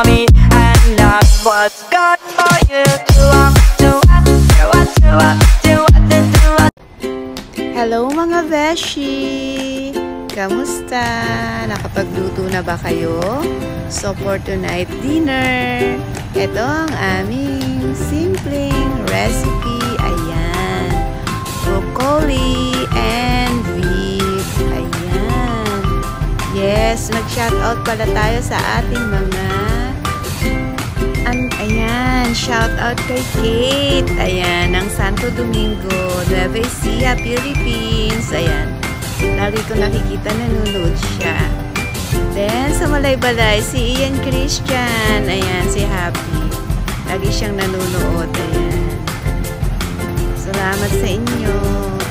me, and that's what's good for you. Hello mga beshi! Kamusta? Nakapagluto na ba kayo? So for tonight dinner, ito ang aming simpleng recipe. Ayan, broccoli and beef. Ayan. Yes, nag-shoutout pala tayo sa ating mga ayan, shoutout kay Kate. Ayan, ng Santo Domingo, Nueva Ecija, Philippines. Ayan, lagi ko nakikita nanonood siya. Then, sa Malaybalay, si Ian Christian. Ayan, si Happy. Lagi siyang nanonood. Ayan. Salamat sa inyo.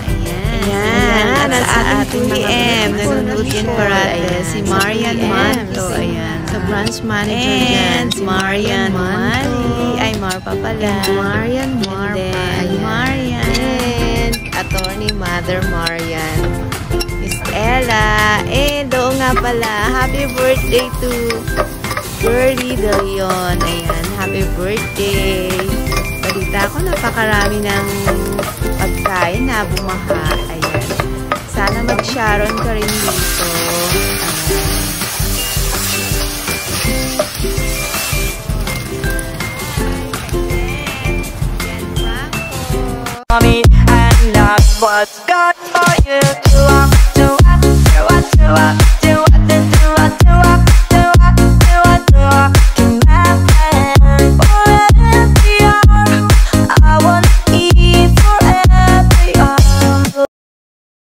Ayan, at sa ating PM, nanonood din parate. Si Marian Manto. Ayan. Sa branch manager dyan, si Marian Manto. Ay, Marpa pala. Marian Marpa. And Marian. And Attorney Mother Marian. Miss Ella. And oo nga pala, happy birthday to Girly De Leon. Ayan, happy birthday. Balita ko, napakarami ng pagkain na bumaha. Ayan. Sana mag-Sharon ka rin dito.